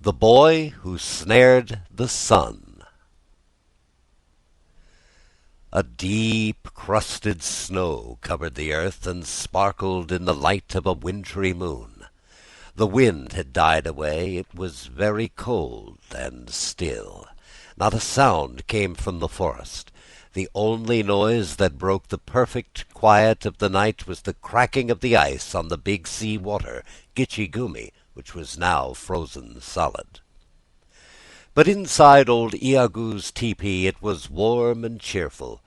The Boy Who Snared the Sun. A deep crusted snow covered the earth and sparkled in the light of a wintry moon. The wind had died away. It was very cold and still. Not a sound came from the forest. The only noise that broke the perfect quiet of the night was the cracking of the ice on the big sea water, Gitchigumi, which was now frozen solid. But inside old Eaguu's tepee it was warm and cheerful.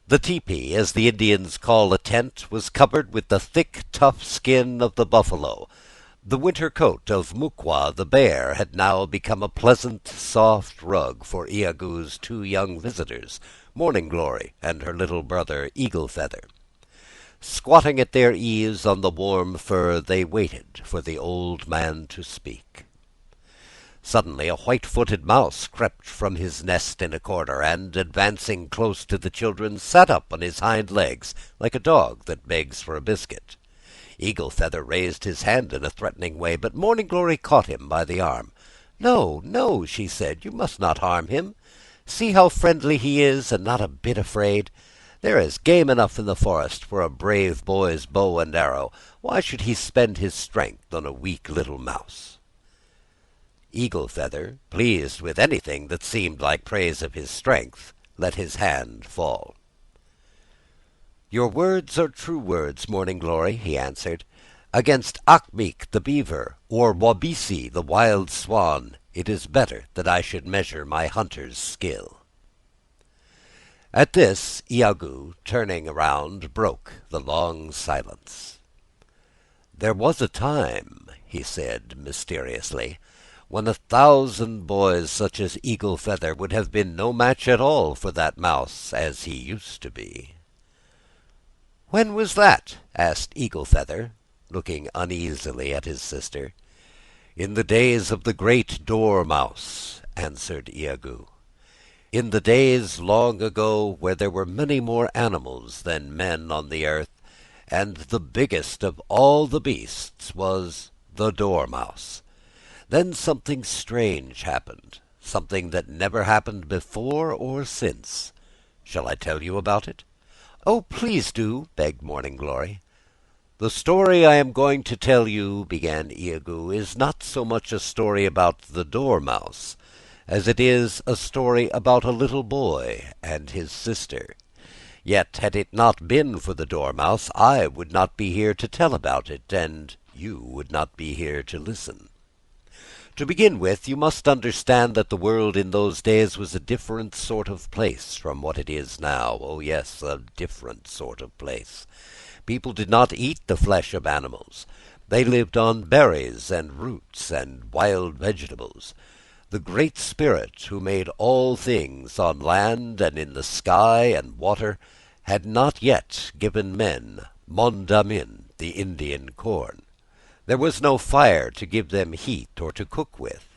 The tepee, as the Indians call a tent, was covered with the thick, tough skin of the buffalo. The winter coat of Mukwa the bear had now become a pleasant, soft rug for Eaguu's two young visitors, Morning Glory and her little brother Eagle Feather. Squatting at their ease on the warm fur, they waited for the old man to speak. Suddenly a white-footed mouse crept from his nest in a corner, and, advancing close to the children, sat up on his hind legs, like a dog that begs for a biscuit. Eagle Feather raised his hand in a threatening way, but Morning Glory caught him by the arm. "No, no," she said, "you must not harm him. See how friendly he is, and not a bit afraid. There is game enough in the forest for a brave boy's bow and arrow. Why should he spend his strength on a weak little mouse?" Eagle Feather, pleased with anything that seemed like praise of his strength, let his hand fall. "Your words are true words, Morning Glory," he answered. "Against Akmik the beaver, or Wabisi the wild swan, it is better that I should measure my hunter's skill." At this, Eagu, turning around, broke the long silence. "There was a time," he said mysteriously, "when 1,000 boys such as Eagle Feather would have been no match at all for that mouse as he used to be." "When was that?" asked Eagle Feather, looking uneasily at his sister. "In the days of the great dormouse," answered Eagu. "In the days long ago when there were many more animals than men on the earth, and the biggest of all the beasts was the dormouse. Then something strange happened, something that never happened before or since. Shall I tell you about it?" "Oh, please do," begged Morning Glory. "The story I am going to tell you," began Eagu, "is not so much a story about the dormouse as it is a story about a little boy and his sister. Yet had it not been for the dormouse, I would not be here to tell about it, and you would not be here to listen. To begin with, you must understand that the world in those days was a different sort of place from what it is now. Oh, yes, a different sort of place. People did not eat the flesh of animals. They lived on berries and roots and wild vegetables. The Great Spirit, who made all things on land and in the sky and water, had not yet given men mondamin, the Indian corn. There was no fire to give them heat or to cook with.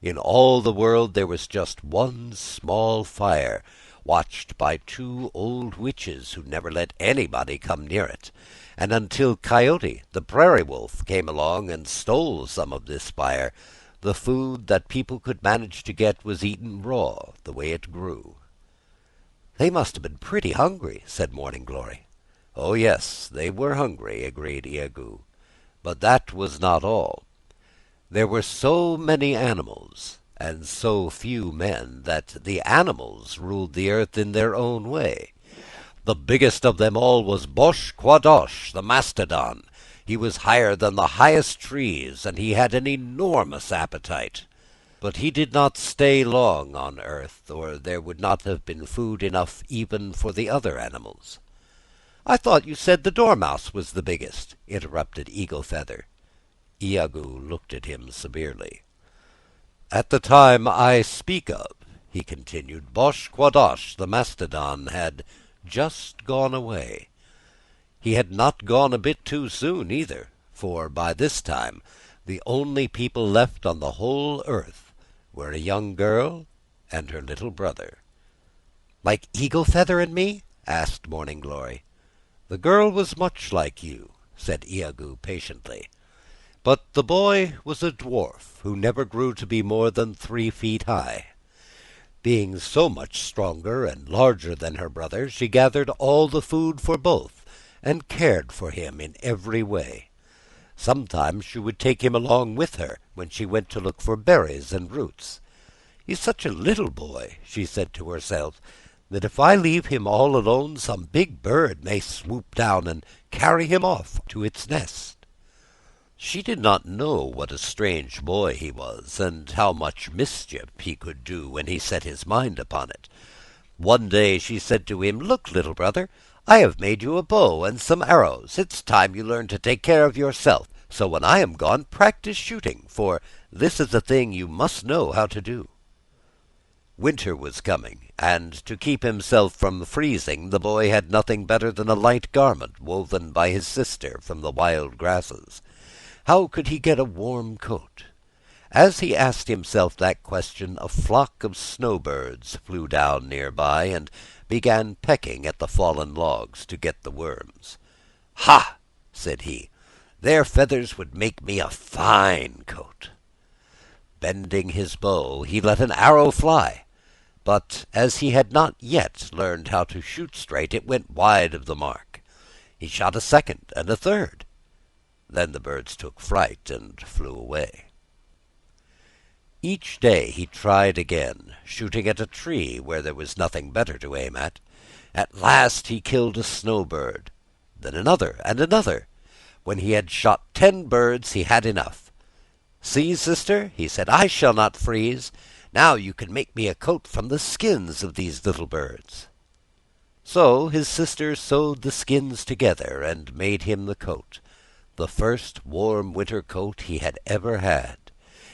In all the world there was just one small fire, watched by 2 old witches who never let anybody come near it, and until Coyote, the prairie wolf, came along and stole some of this fire, the food that people could manage to get was eaten raw, the way it grew." "They must have been pretty hungry," said Morning Glory. "Oh, yes, they were hungry," agreed Eagu. "But that was not all. There were so many animals and so few men that the animals ruled the earth in their own way. The biggest of them all was Bosh Quadosh, the mastodon. He was higher than the highest trees, and he had an enormous appetite. But he did not stay long on earth, or there would not have been food enough even for the other animals." "I thought you said the dormouse was the biggest," interrupted Eagle Feather. Eagu looked at him severely. "At the time I speak of," he continued, "Bosh Quadosh, the mastodon, had just gone away. He had not gone a bit too soon either, for by this time the only people left on the whole earth were a young girl and her little brother." "Like Eagle Feather and me?" asked Morning Glory. "The girl was much like you," said Eagu patiently. But the boy was a dwarf who never grew to be more than 3 feet high. Being so much stronger and larger than her brother, she gathered all the food for both, and cared for him in every way. Sometimes she would take him along with her when she went to look for berries and roots. "He's such a little boy," she said to herself, "that if I leave him all alone, some big bird may swoop down and carry him off to its nest." She did not know what a strange boy he was, and how much mischief he could do when he set his mind upon it. One day she said to him, "Look, little brother, I have made you a bow and some arrows. It's time you learned to take care of yourself, so when I am gone, practice shooting, for this is a thing you must know how to do." Winter was coming, and to keep himself from freezing, the boy had nothing better than a light garment woven by his sister from the wild grasses. How could he get a warm coat? As he asked himself that question, a flock of snowbirds flew down near by, and began pecking at the fallen logs to get the worms. "Ha!" said he, "their feathers would make me a fine coat." Bending his bow, he let an arrow fly, but as he had not yet learned how to shoot straight, it went wide of the mark. He shot a second and a third. Then the birds took fright and flew away. Each day he tried again, shooting at a tree where there was nothing better to aim at. At last he killed a snowbird, then another and another. When he had shot 10 birds, he had enough. "See, sister," he said, "I shall not freeze. Now you can make me a coat from the skins of these little birds." So his sister sewed the skins together and made him the coat, the first warm winter coat he had ever had.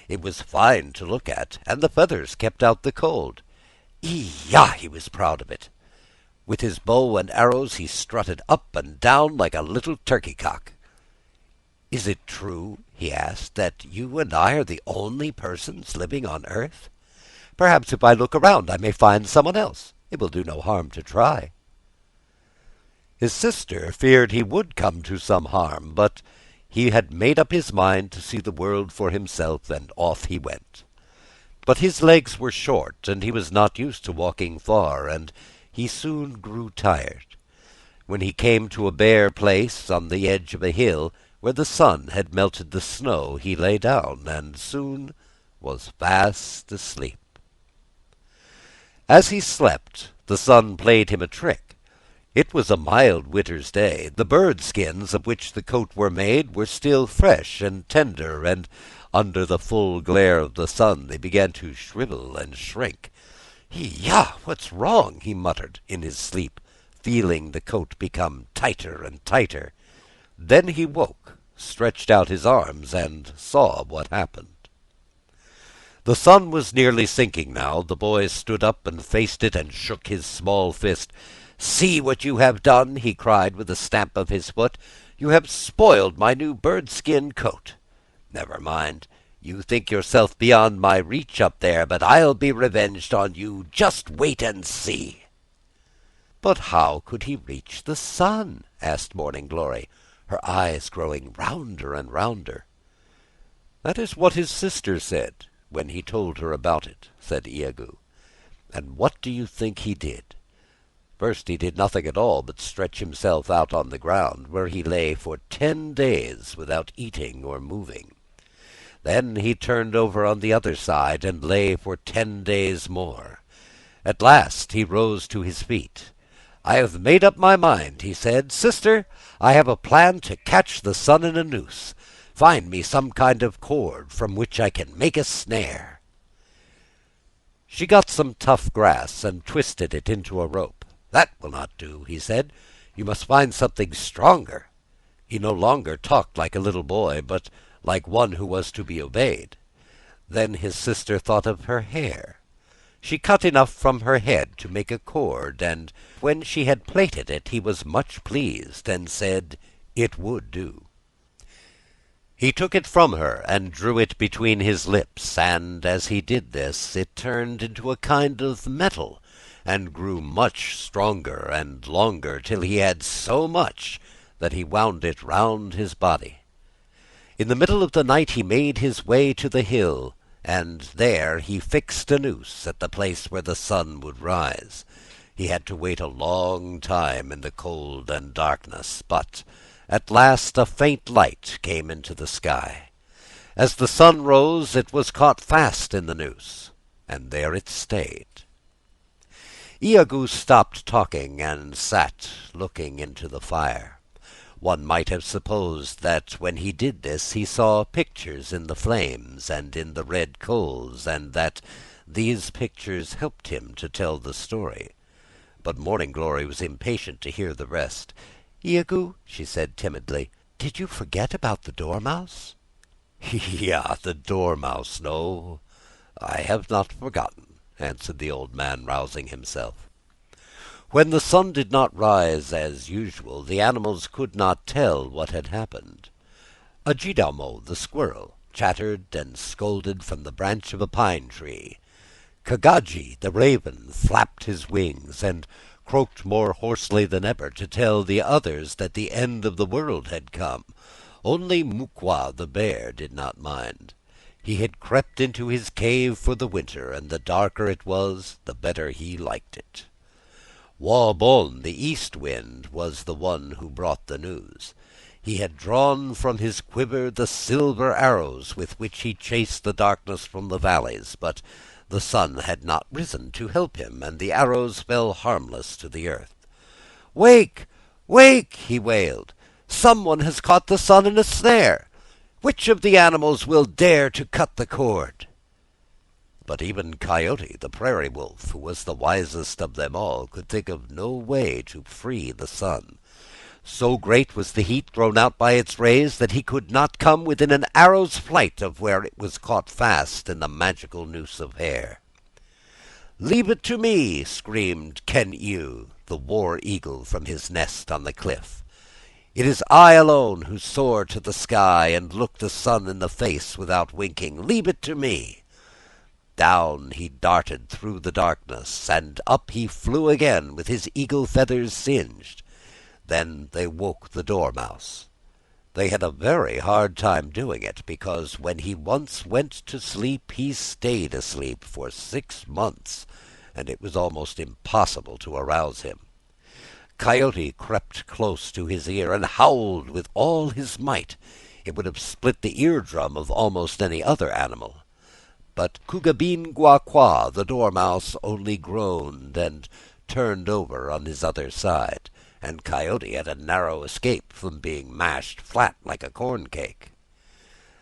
It was fine to look at, and the feathers kept out the cold. Ee-yah! He was proud of it. With his bow and arrows he strutted up and down like a little turkey-cock. "Is it true," he asked, "that you and I are the only persons living on earth? Perhaps if I look around I may find someone else. It will do no harm to try." His sister feared he would come to some harm, but he had made up his mind to see the world for himself, and off he went. But his legs were short, and he was not used to walking far, and he soon grew tired. When he came to a bare place on the edge of a hill, where the sun had melted the snow, he lay down, and soon was fast asleep. As he slept, the sun played him a trick. It was a mild winter's day. The bird skins of which the coat were made were still fresh and tender, and under the full glare of the sun they began to shrivel and shrink. "Yah! What's wrong?" he muttered in his sleep, feeling the coat become tighter and tighter. Then he woke, stretched out his arms, and saw what happened. The sun was nearly sinking now. The boy stood up and faced it and shook his small fist. "See what you have done!" he cried with a stamp of his foot. "You have spoiled my new bird-skin coat. Never mind, you think yourself beyond my reach up there, but I'll be revenged on you. Just wait and see." "But how could he reach the sun?" asked Morning Glory, her eyes growing rounder and rounder. "That is what his sister said when he told her about it," said Eaguu. "And what do you think he did? First he did nothing at all but stretch himself out on the ground, where he lay for 10 days without eating or moving. Then he turned over on the other side and lay for 10 days more. At last he rose to his feet. "I have made up my mind," he said. "Sister, I have a plan to catch the sun in a noose. Find me some kind of cord from which I can make a snare." She got some tough grass and twisted it into a rope. "That will not do," he said. "You must find something stronger." He no longer talked like a little boy, but like one who was to be obeyed. Then his sister thought of her hair. She cut enough from her head to make a cord, and when she had plaited it, he was much pleased, and said it would do. He took it from her and drew it between his lips, and as he did this, it turned into a kind of metal, and grew much stronger and longer, till he had so much that he wound it round his body. In the middle of the night he made his way to the hill, and there he fixed a noose at the place where the sun would rise. He had to wait a long time in the cold and darkness, but at last a faint light came into the sky. As the sun rose, it was caught fast in the noose, and there it stayed. Eaguu stopped talking and sat looking into the fire. One might have supposed that when he did this he saw pictures in the flames and in the red coals, and that these pictures helped him to tell the story. But Morning Glory was impatient to hear the rest. "Eaguu," she said timidly, "did you forget about the dormouse?" "Yeah, the dormouse, no, I have not forgotten," answered the old man, rousing himself. When the sun did not rise as usual, the animals could not tell what had happened. Ajidamo, the squirrel, chattered and scolded from the branch of a pine tree. Kagaji, the raven, flapped his wings and croaked more hoarsely than ever to tell the others that the end of the world had come. Only Mukwa, the bear, did not mind. He had crept into his cave for the winter, and the darker it was, the better he liked it. Wabon, the east wind, was the one who brought the news. He had drawn from his quiver the silver arrows with which he chased the darkness from the valleys, but the sun had not risen to help him, and the arrows fell harmless to the earth. "Wake! Wake!" he wailed. "Someone has caught the sun in a snare. Which of the animals will dare to cut the cord?" But even Coyote, the prairie wolf, who was the wisest of them all, could think of no way to free the sun. So great was the heat thrown out by its rays that he could not come within an arrow's flight of where it was caught fast in the magical noose of hair. "Leave it to me!" screamed Ken-Yu, the war eagle, from his nest on the cliff. "It is I alone who soar to the sky and look the sun in the face without winking. Leave it to me!" Down he darted through the darkness, and up he flew again with his eagle feathers singed. Then they woke the dormouse. They had a very hard time doing it, because when he once went to sleep he stayed asleep for 6 months, and it was almost impossible to arouse him. Coyote crept close to his ear and howled with all his might. It would have split the eardrum of almost any other animal. But Kugabin-Gua-Kwa, the dormouse, only groaned and turned over on his other side, and Coyote had a narrow escape from being mashed flat like a corn cake.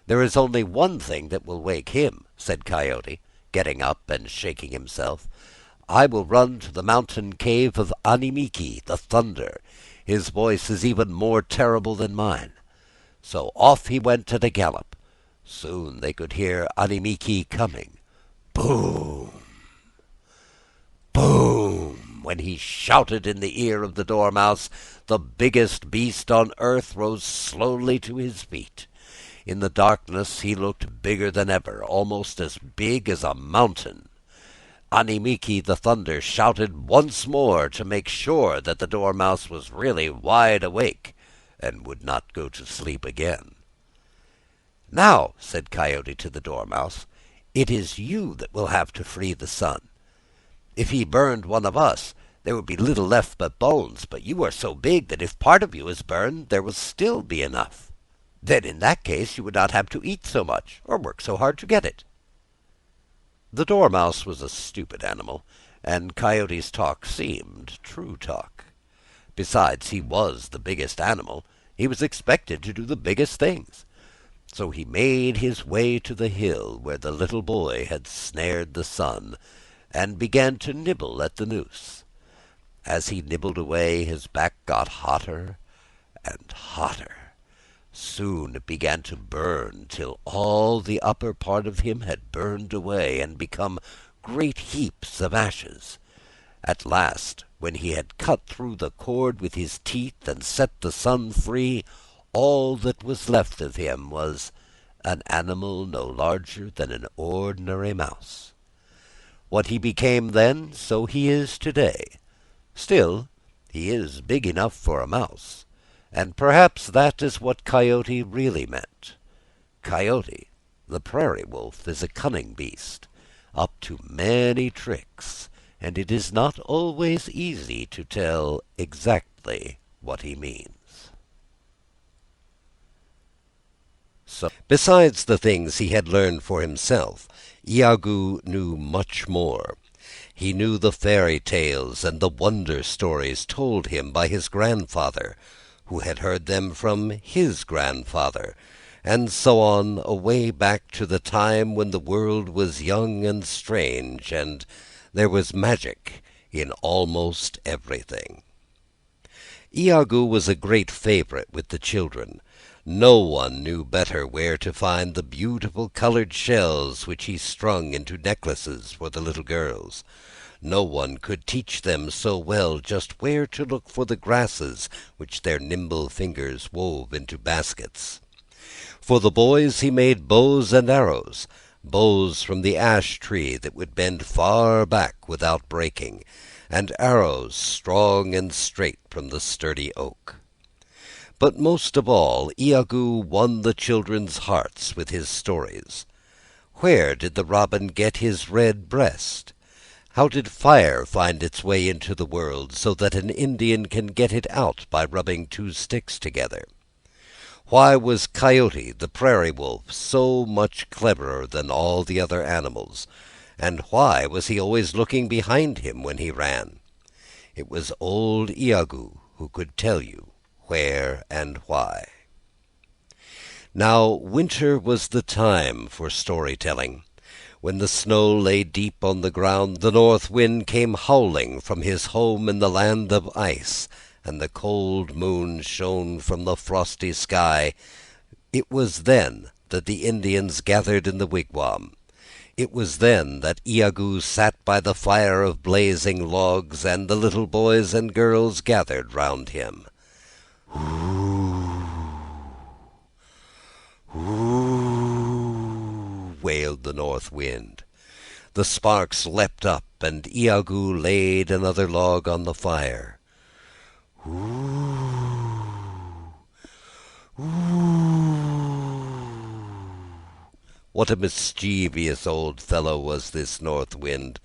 "There is only one thing that will wake him," said Coyote, getting up and shaking himself. "I will run to the mountain cave of Animiki, the thunder. His voice is even more terrible than mine." So off he went at a gallop. Soon they could hear Animiki coming. Boom! Boom! When he shouted in the ear of the dormouse, the biggest beast on earth rose slowly to his feet. In the darkness he looked bigger than ever, almost as big as a mountain. Animiki the thunder shouted once more to make sure that the dormouse was really wide awake and would not go to sleep again. "Now," said Coyote to the dormouse, "it is you that will have to free the sun. If he burned one of us, there would be little left but bones, but you are so big that if part of you is burned, there will still be enough. Then in that case you would not have to eat so much, or work so hard to get it." The dormouse was a stupid animal, and Coyote's talk seemed true talk. Besides, he was the biggest animal. He was expected to do the biggest things. So he made his way to the hill where the little boy had snared the sun, and began to nibble at the noose. As he nibbled away, his back got hotter and hotter. Soon it began to burn, till all the upper part of him had burned away and become great heaps of ashes. At last, when he had cut through the cord with his teeth and set the sun free, all that was left of him was an animal no larger than an ordinary mouse. What he became then, so he is today. Still, he is big enough for a mouse, and perhaps that is what Coyote really meant Coyote, the prairie wolf, is a cunning beast, up to many tricks, and it is not always easy to tell exactly what he means. So, besides the things he had learned for himself, Iagoo knew much more. He knew the fairy tales and the wonder stories told him by his grandfather, who had heard them from his grandfather, and so on, away back to the time when the world was young and strange, and there was magic in almost everything. Iagoo was a great favorite with the children. No one knew better where to find the beautiful colored shells which he strung into necklaces for the little girls. No one could teach them so well just where to look for the grasses which their nimble fingers wove into baskets. For the boys he made bows and arrows, bows from the ash tree that would bend far back without breaking, and arrows strong and straight from the sturdy oak. But most of all, Iagoo won the children's hearts with his stories. Where did the robin get his red breast? How did fire find its way into the world so that an Indian can get it out by rubbing two sticks together? Why was Coyote, the prairie wolf, so much cleverer than all the other animals? And why was he always looking behind him when he ran? It was old Iagoo who could tell you where and why. Now winter was the time for storytelling. When the snow lay deep on the ground, the north wind came howling from his home in the land of ice, and the cold moon shone from the frosty sky. It was then that the Indians gathered in the wigwam. It was then that Iagoo sat by the fire of blazing logs, and the little boys and girls gathered round him. "Ooh," wailed the north wind. The sparks leapt up, and Iagoo laid another log on the fire. "Ooh, ooh." What a mischievous old fellow was this north wind!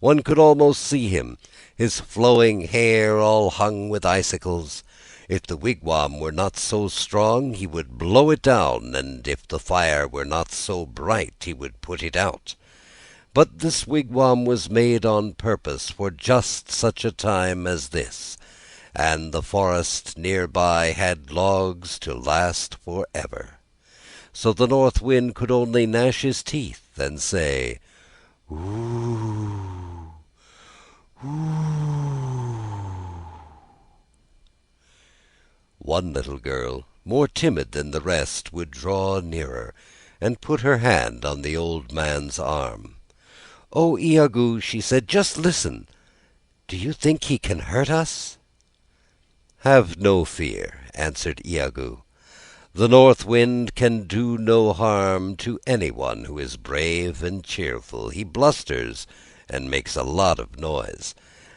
One could almost see him, his flowing hair all hung with icicles. If the wigwam were not so strong, he would blow it down, and if the fire were not so bright, he would put it out. But this wigwam was made on purpose for just such a time as this, and the forest near by had logs to last forever. So the north wind could only gnash his teeth and say, "Ooh, ooh." One little girl, more timid than the rest, would draw nearer, and put her hand on the old man's arm. "Oh, Iagoo," she said, "just listen. Do you think he can hurt us?" "Have no fear," answered Iagoo. "The north wind can do no harm to anyone who is brave and cheerful. He blusters and makes a lot of noise,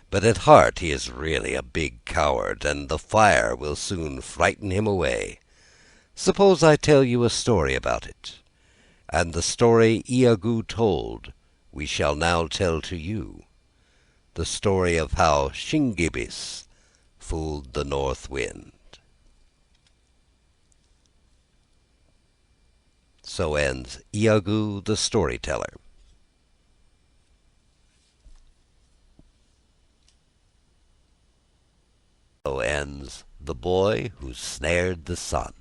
but at heart he is really a big coward, and the fire will soon frighten him away. Suppose I tell you a story about it?" And the story Iagoo told we shall now tell to you, the story of how Shingebis fooled the north wind. So ends Iagoo the Storyteller. So ends The Boy Who Snared the Sun.